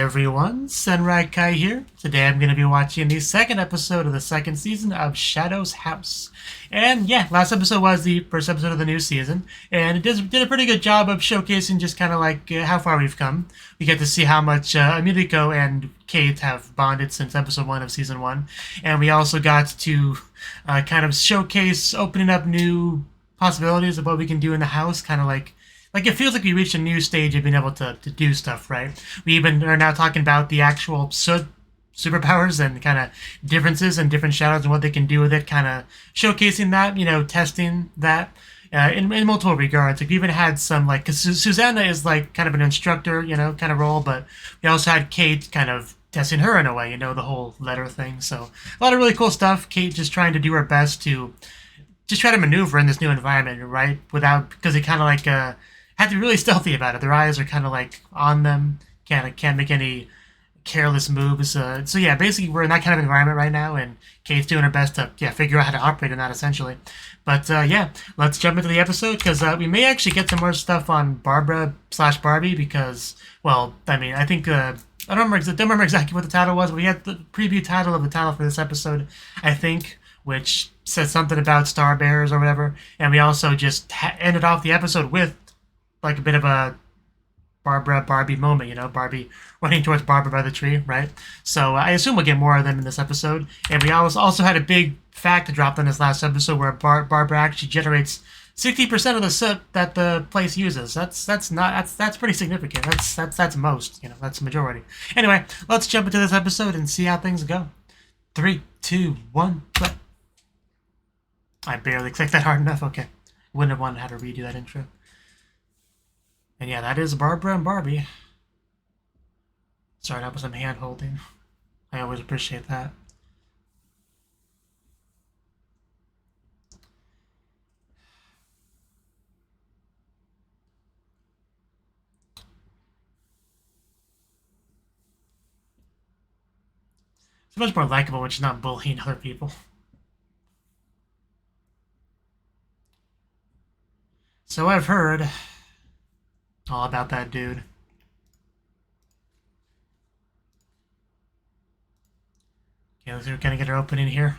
everyone, Kai here. Today I'm going to be watching the second episode of the second season of Shadow's House. And yeah, last episode was the first episode of the new season, and it did a pretty good job of showcasing just kind of like how far we've come. We get to see how much Emilico and Kate have bonded since episode 1 of season 1, and we also got to kind of showcase opening up new possibilities of what we can do in the house, kind of like it feels like we reached a new stage of being able to do stuff, right? We even are now talking about the actual superpowers and kind of differences and different shadows and what they can do with it, kind of showcasing that, testing that in multiple regards. Like we even had some, like, because Susanna is like kind of an instructor, kind of role, but we also had Kate kind of testing her in a way, the whole letter thing. So a lot of really cool stuff. Kate just trying to do her best to just try to maneuver in this new environment, right? Because they kind of like, had to be really stealthy about it. Their eyes are kind of like on them. Can't make any careless moves. So yeah, basically we're in that kind of environment right now, and Kate's doing her best to figure out how to operate in that essentially. But yeah, let's jump into the episode because we may actually get some more stuff on Barbara/Barbie because, well, I mean, I think I don't remember exactly what the title was, but we had the preview title of the title for this episode, I think, which said something about Star Bearers or whatever, and we also just ended off the episode with like a bit of a Barbie moment, Barbie running towards Barbara by the tree, right? So I assume we'll get more of them in this episode. And we also had a big fact dropped in this last episode where Barbara actually generates 60% of the soot that the place uses. That's pretty significant. That's most, that's the majority. Anyway, let's jump into this episode and see how things go. 3, 2, 1, play. I barely clicked that hard enough. Okay, wouldn't have wanted how to redo that intro. And yeah, that is Barbara and Barbie. Start out with some hand holding. I always appreciate that. It's much more likable when she's not bullying other people. So I've heard all about that dude. Okay, let's see if we can get our opening here.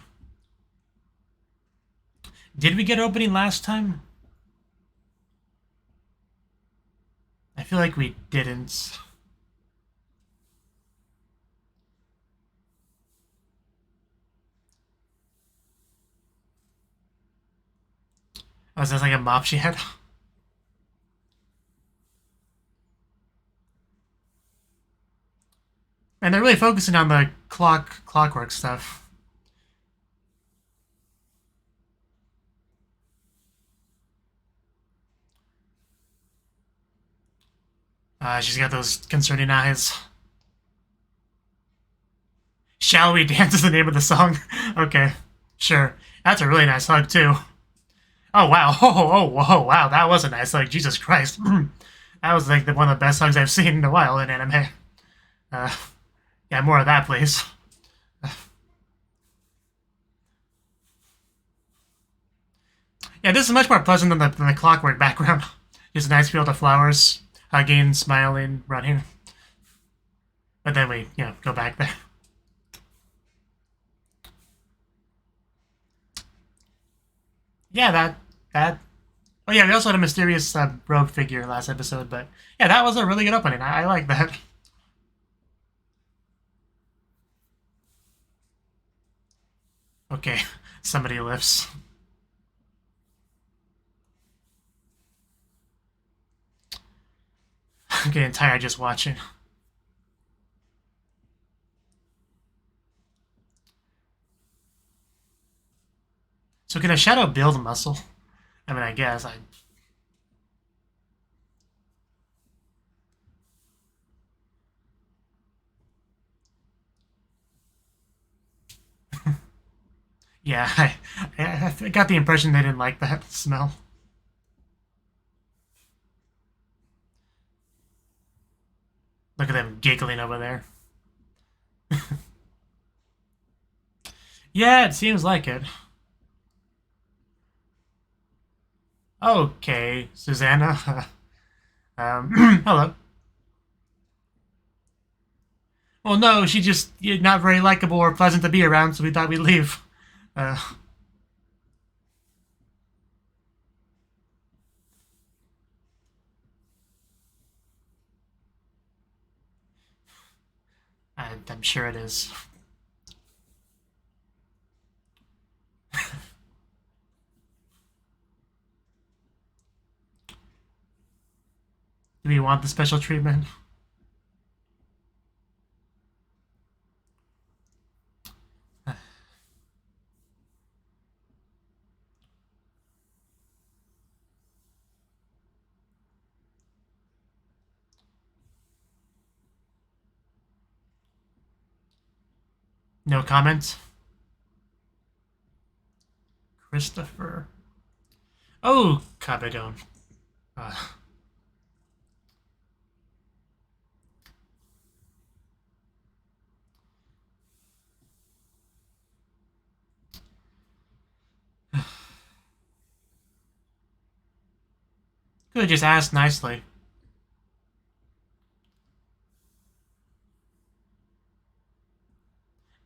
Did we get opening last time? I feel like we didn't. Oh, is that like a mop she had? And they're really focusing on the clockwork stuff. She's got those concerning eyes. Shall We Dance is the name of the song. Okay, sure. That's a really nice hug, too. Oh, wow. Oh, wow. That was a nice hug. Jesus Christ. That was like one of the best hugs I've seen in a while in anime. Yeah, more of that, please. Yeah, this is much more pleasant than the clockwork background. Just a nice field of flowers, hugging, smiling, running. But then we, go back there. Yeah, that. Oh yeah, we also had a mysterious rogue figure last episode, but yeah, that was a really good opening. I like that. Okay, somebody lifts. I'm getting tired just watching. So can a shadow build muscle? I mean, I guess. Yeah, I got the impression they didn't like that smell. Look at them giggling over there. Yeah, it seems like it. Okay, Susanna. Hello. Well, no, she's just not very likable or pleasant to be around, so we thought we'd leave. Uh, I'm sure it is. Do we want the special treatment? No comment. Christopher. Oh, Cabedon. Uh, could have just asked nicely.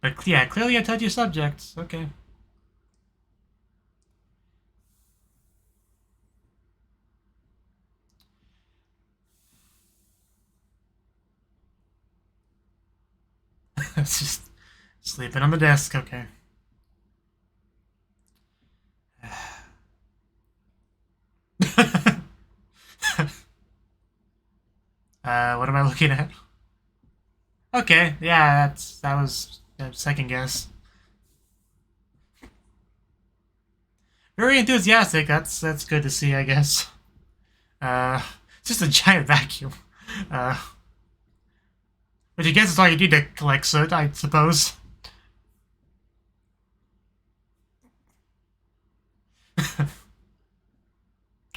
But yeah, clearly a touchy subject. Okay. It's just sleeping on the desk. Okay. What am I looking at? Okay, yeah, that was a second guess. Very enthusiastic. That's good to see, I guess. It's just a giant vacuum. Uh, which I guess is all you need to collect soot, I suppose.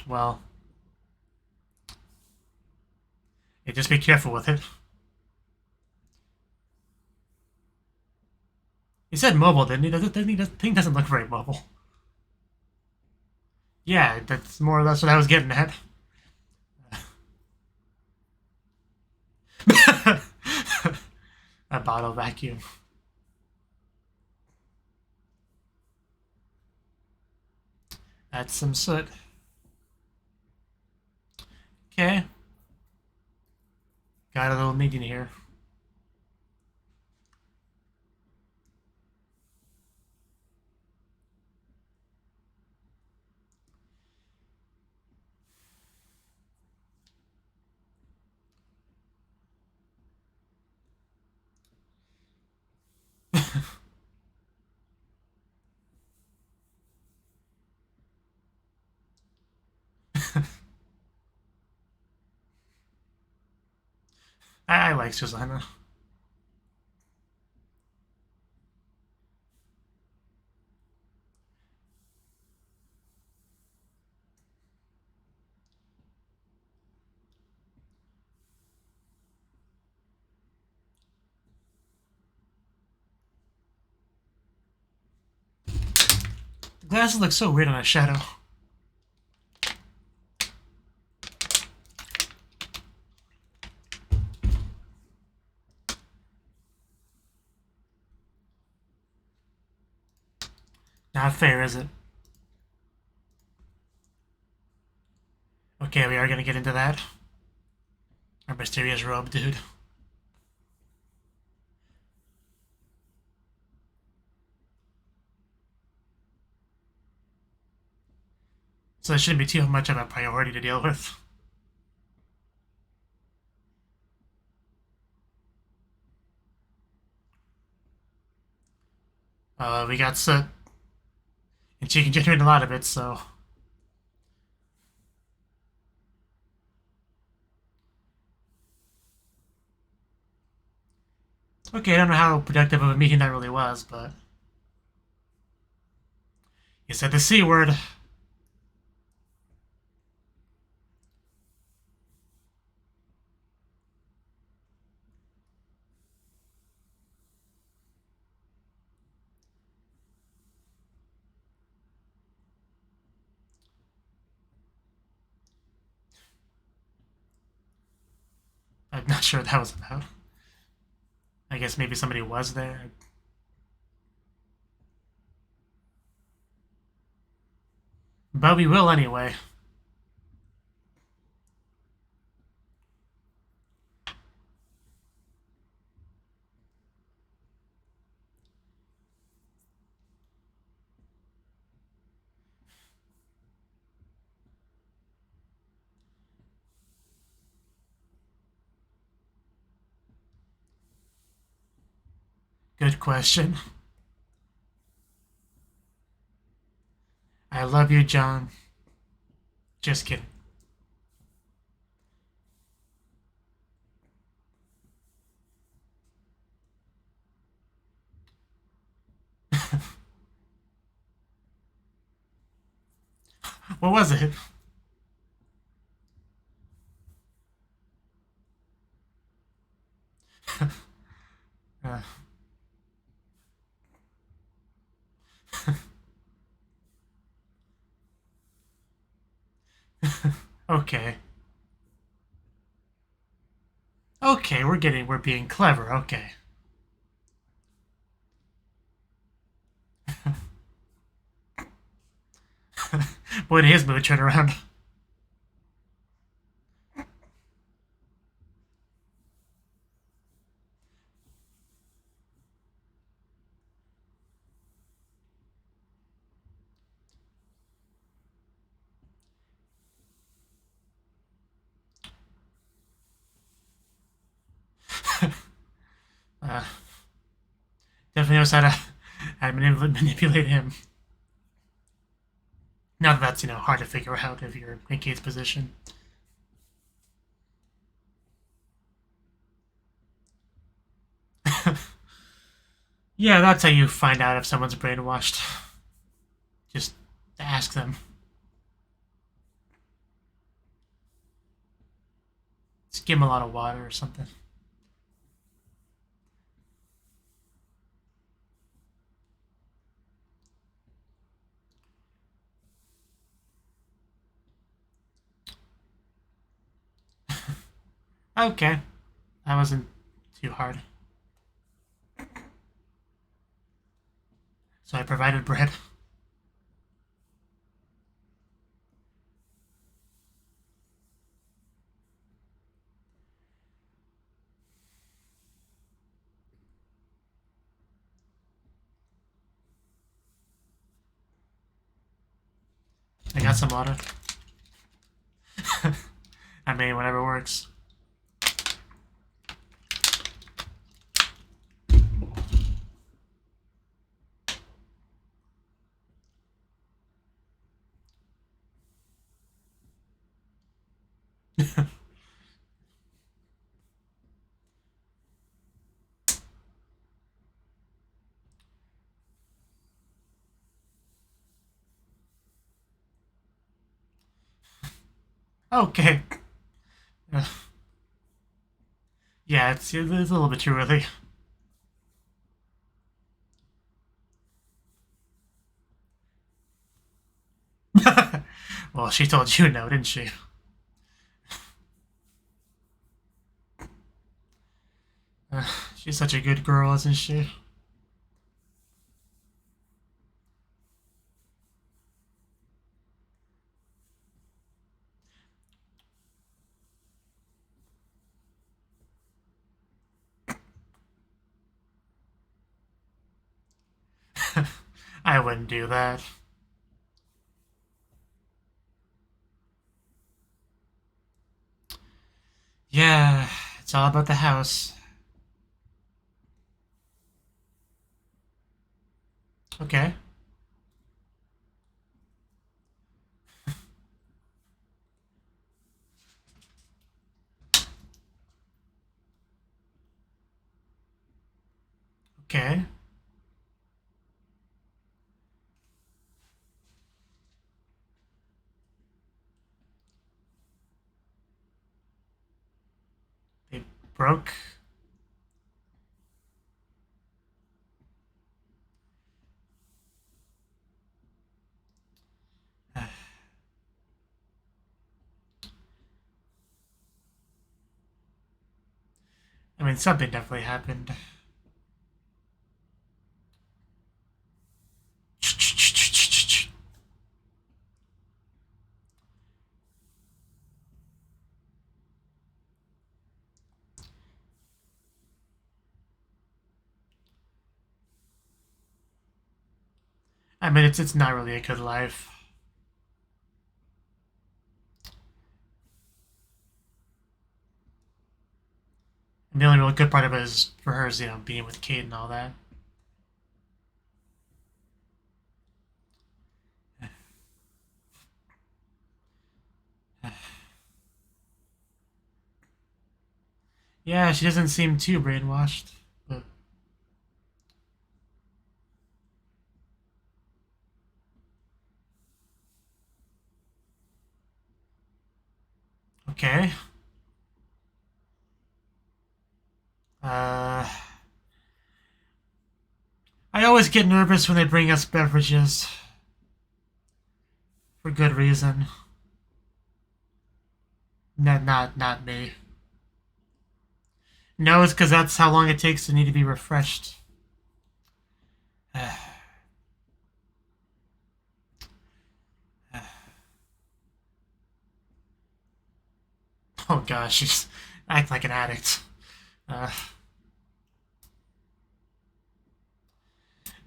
Well, yeah, just be careful with it. He said mobile, didn't he? The thing doesn't look very mobile. Yeah, that's more or less what I was getting at. A bottle vacuum. That's some soot. Okay. Got a little meeting here. I like Susanna. The glasses look so weird on a shadow. Not fair, is it? Okay, we are gonna get into that. Our mysterious robe, dude. So it shouldn't be too much of a priority to deal with. We got soot. And she can generate a lot of it, so... Okay, I don't know how productive of a meeting that really was, but... You said the C word. I'm not sure what that was about. I guess maybe somebody was there. But we will anyway. Good question. I love you, John. Just kidding. What was it? uh, okay. Okay, we're being clever, okay. Boy, did his mood turn around. uh, definitely knows how to manipulate him. Now that that's, hard to figure out if you're in Kate's position. Yeah, that's how you find out if someone's brainwashed. Just ask them. Just give them a lot of water or something. Okay. That wasn't too hard. So I provided bread. I got some water. I mean, whatever works. Okay. Yeah, it's a little bit too early. Well, she told you no, didn't she? She's such a good girl, isn't she? I wouldn't do that. Yeah, it's all about the house. Okay. Okay. They broke. I mean, something definitely happened. I mean, it's not really a good life. And the only real good part of it is for her is, you know, being with Kate and all that. Yeah, she doesn't seem too brainwashed, but okay. I always get nervous when they bring us beverages. For good reason. Not me. No, it's because that's how long it takes to need to be refreshed. Oh gosh, she's act like an addict. Uh,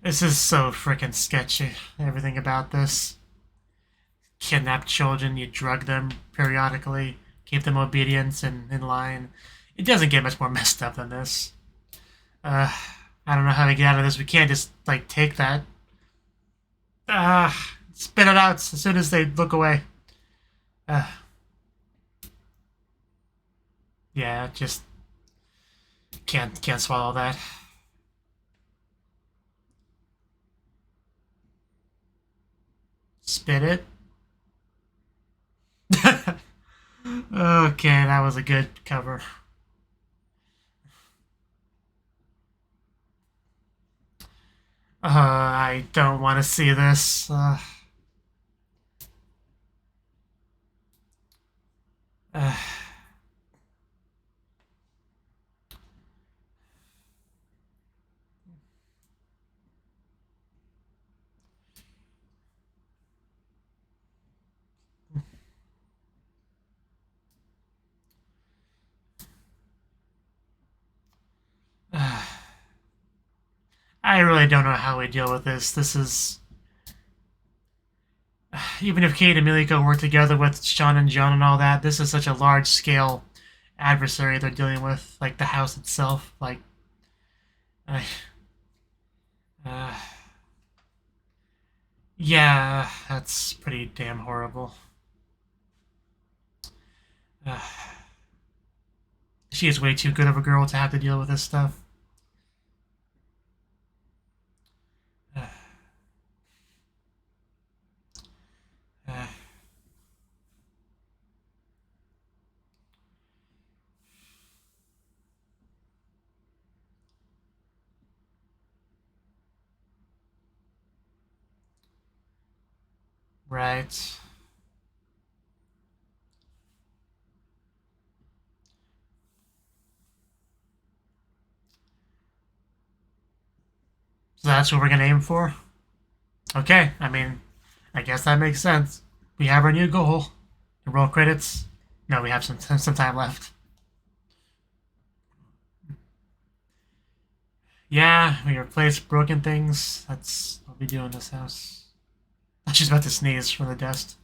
this is so freaking sketchy. Everything about this. Kidnap children, you drug them periodically, keep them obedient and in line. It doesn't get much more messed up than this. Uh, I don't know how to get out of this. We can't just, like, take that. Spit it out as soon as they look away. Yeah, just can't swallow that. Spit it. Okay, that was a good cover. I don't want to see this. Uh, I really don't know how we deal with this. This is... Even if Kate and Miliko work together with Sean and John and all that, this is such a large-scale adversary they're dealing with, like the house itself. Like, uh, uh, yeah, that's pretty damn horrible. Uh, she is way too good of a girl to have to deal with this stuff. Uh, uh, right. So that's what we're gonna aim for? Okay, I mean, I guess that makes sense. We have our new goal. Roll credits. No, we have some time left. Yeah, we replace broken things. That's what we do in this house. She's about to sneeze from the dust.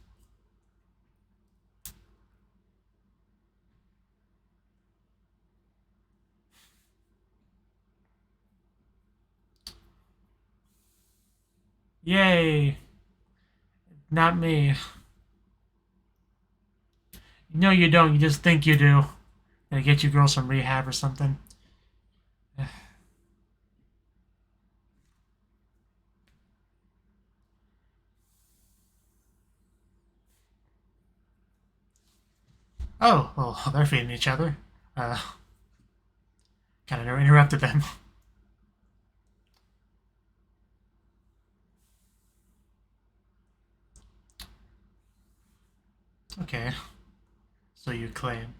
Yay! Not me. No, you don't. You just think you do. Gonna get you girls some rehab or something. Oh, well, they're feeding each other. Kind of interrupted them. Okay. So you claim.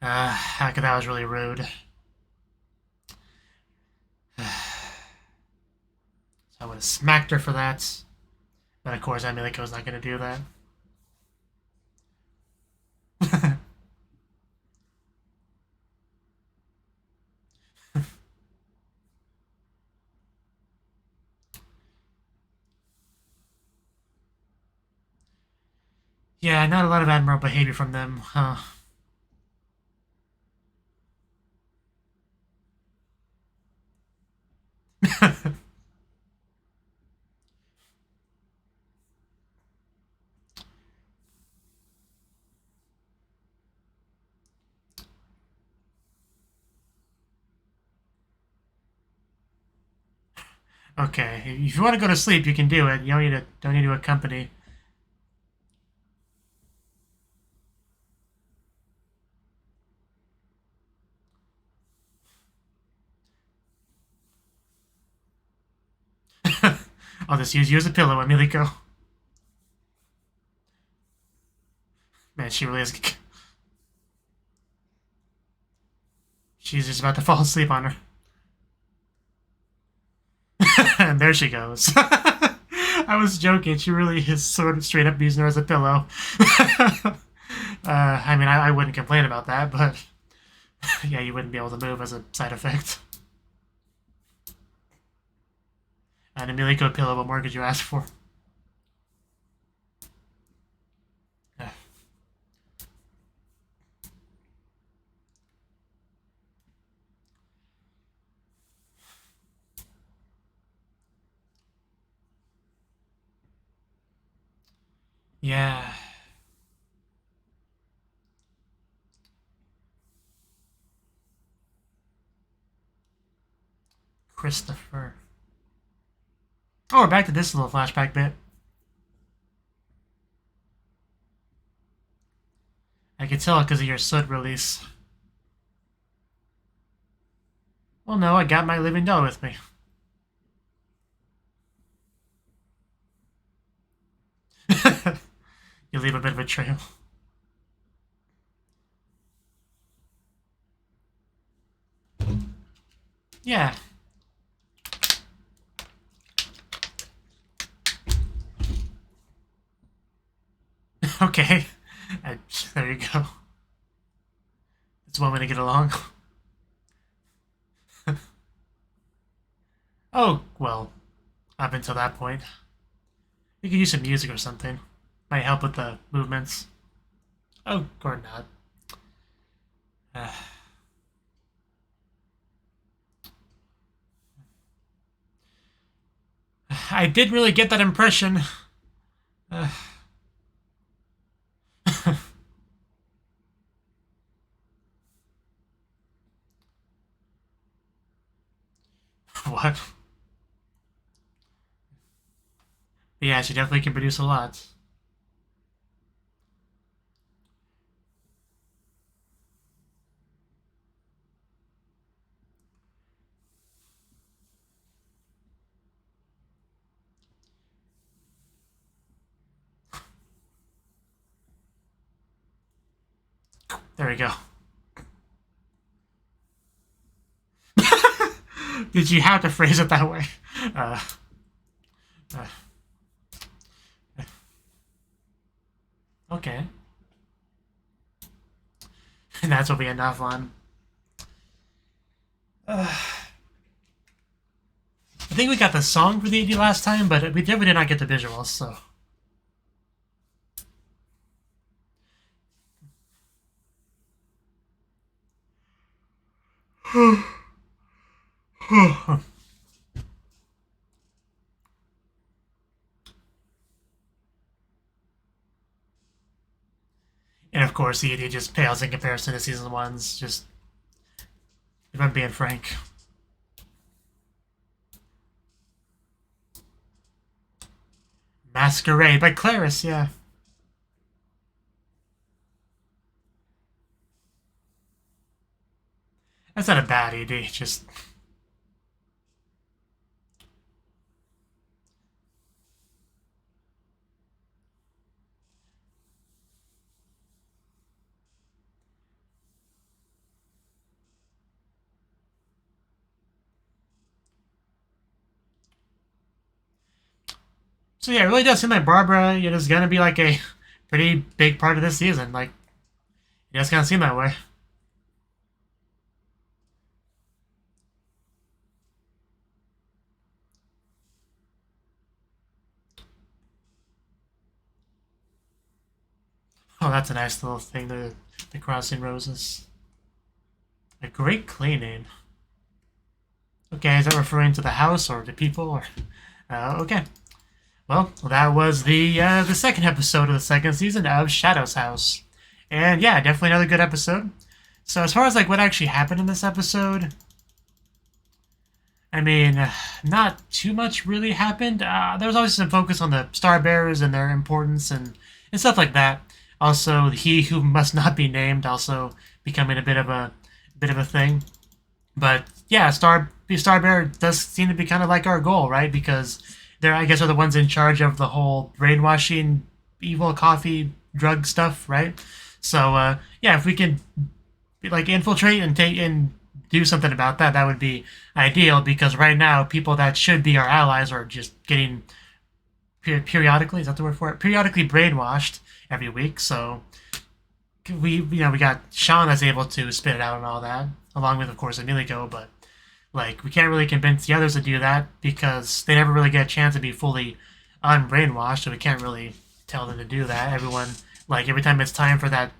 Heck, that was really rude. So I would have smacked her for that. But of course, Emiliko's not going to do that. Yeah, not a lot of admirable behavior from them, huh? Okay, if you want to go to sleep, you can do it. You don't need to accompany. I'll just use you as a pillow, Emiliko. Man, she really is. She's just about to fall asleep on her. And there she goes. I was joking. She really is sort of straight up using her as a pillow. I mean, I wouldn't complain about that, but yeah, you wouldn't be able to move as a side effect. An Emiliko pillow, what more could you ask for? Yeah. Christopher. Oh, we're back to this little flashback bit. I could tell because of your soot release. Well, no, I got my living doll with me. You leave a bit of a trail. Yeah. Okay. There you go. It's one way to get along. Oh, well, up until that point. You could use some music or something. Might help with the movements. Oh, or not. Uh, I did really get that impression. Uh, what? Yeah, she definitely can produce a lot. There we go. Did you have to phrase it that way? Uh, uh, okay. And that's what we end off on. I think we got the song for the AD last time, but we definitely did not get the visuals, so. And of course, the AD just pales in comparison to season one's, just, if I'm being frank. Masquerade by Claris, yeah. That's not a bad AD, just. So yeah, it really does seem like Barbara is going to be like a pretty big part of this season. Like, it does kind of seem that way. Oh, that's a nice little thing, the crossing roses. A great cleaning. Okay, is that referring to the house or to people? Or okay. Well, that was the second episode of the second season of Shadow's House. And yeah, definitely another good episode. So as far as like what actually happened in this episode, I mean, not too much really happened. There was always some focus on the Star Bearers and their importance and stuff like that. Also, he who must not be named also becoming a bit of a thing. But yeah, Star Bearer does seem to be kind of like our goal, right? Because they're, I guess, are the ones in charge of the whole brainwashing, evil coffee drug stuff, right? So yeah, if we can like infiltrate and take and do something about that, that would be ideal. Because right now, people that should be our allies are just getting periodically, is that the word for it? Periodically brainwashed every week. So we got Sean that's able to spit it out and all that, along with of course Emilico, but like we can't really convince the others to do that because they never really get a chance to be fully unbrainwashed, so we can't really tell them to do that. Everyone, like every time it's time for that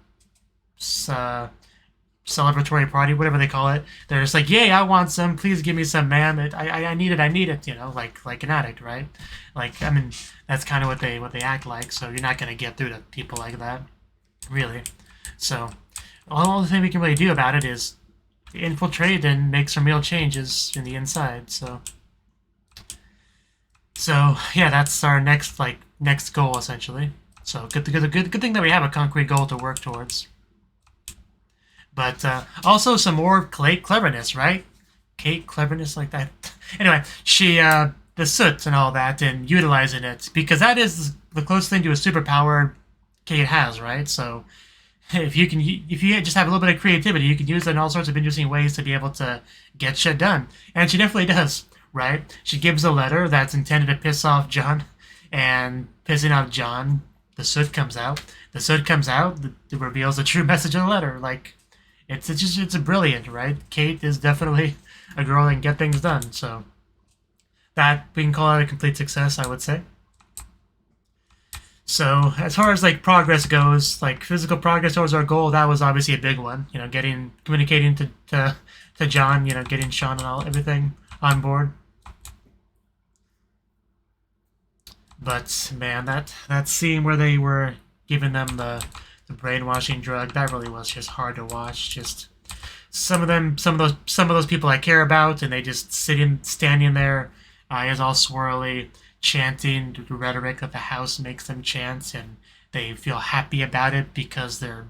celebratory party, whatever they call it, they're just like, yay, I want some, please give me some, ma'am. I need it, you know, like an addict, right? Like, I mean, that's kind of what they act like, so you're not going to get through to people like that, really. So, all the thing we can really do about it is infiltrate and make some real changes in the inside, so yeah, that's our next goal, essentially. So, good thing that we have a concrete goal to work towards. But also some more cleverness, right? Kate cleverness like that. Anyway, she the soot and all that, and utilizing it because that is the closest thing to a superpower Kate has, right? So if you just have a little bit of creativity, you can use it in all sorts of interesting ways to be able to get shit done, and she definitely does, right? She gives a letter that's intended to piss off John, and pissing off John, the soot comes out. The soot comes out. It reveals the true message of the letter, like. It's a brilliant, right? Kate is definitely a girl that can get things done, so that we can call it a complete success, I would say. So as far as like progress goes, like physical progress towards our goal, that was obviously a big one. You know, communicating to John, you know, getting Sean and everything on board. But man, that scene where they were giving them the brainwashing drug, that really was just hard to watch. Just some of those people I care about, and they just standing there, eyes all swirly, chanting the rhetoric that the house makes them chant, and they feel happy about it because their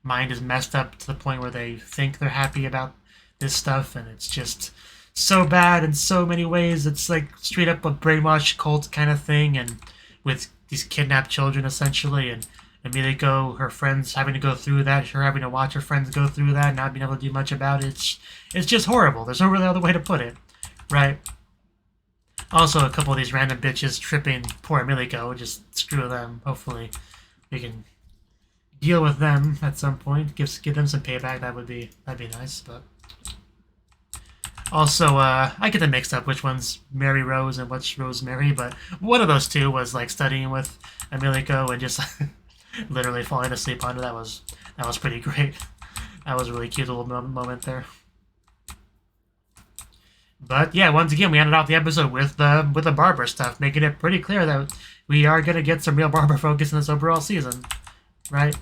mind is messed up to the point where they think they're happy about this stuff, and it's just so bad in so many ways. It's like straight up a brainwashed cult kind of thing, and with these kidnapped children essentially, and Emilico, her friends having to go through that, her having to watch her friends go through that, not being able to do much about it. It's just horrible. There's no really other way to put it, right? Also, a couple of these random bitches tripping poor Emilico. Just screw them. Hopefully, we can deal with them at some point. Give them some payback. That'd be nice. But also, I get them mixed up which one's Mary Rose and what's Rosemary. But one of those two was like studying with Emilico and just. Literally falling asleep on it. That was pretty great. That was a really cute little moment there. But yeah, once again, we ended off the episode with the barber stuff, making it pretty clear that we are gonna get some real barber focus in this overall season, right?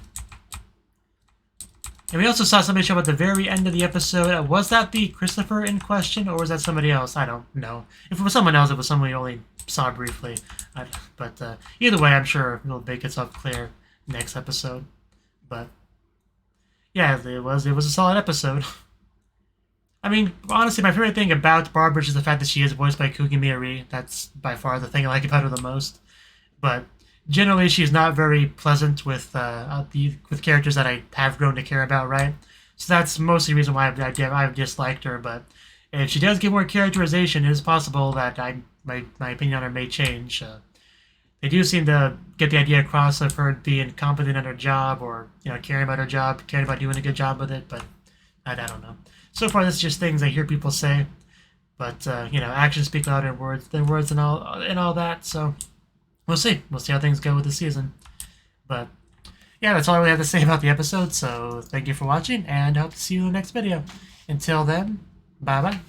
And we also saw somebody show up at the very end of the episode. Was that the Christopher in question, or was that somebody else? I don't know. If it was someone else, it was someone we only saw briefly. But either way, I'm sure it'll make itself clear next episode. But yeah, it was a solid episode. I mean, honestly, my favorite thing about Barbara is the fact that she is voiced by Kuki Miari. That's by far the thing I like about her the most. But generally, she's not very pleasant with characters that I have grown to care about, right? So that's mostly the reason why I've disliked her. But if she does get more characterization, it is possible that my opinion on her may change. They do seem to get the idea across of her being competent at her job, or caring about her job, caring about doing a good job with it. But I don't know. So far, this is just things I hear people say. But actions speak louder than words and all that. So we'll see. We'll see how things go with the season. But yeah, that's all I really have to say about the episode. So thank you for watching, and I hope to see you in the next video. Until then, bye bye.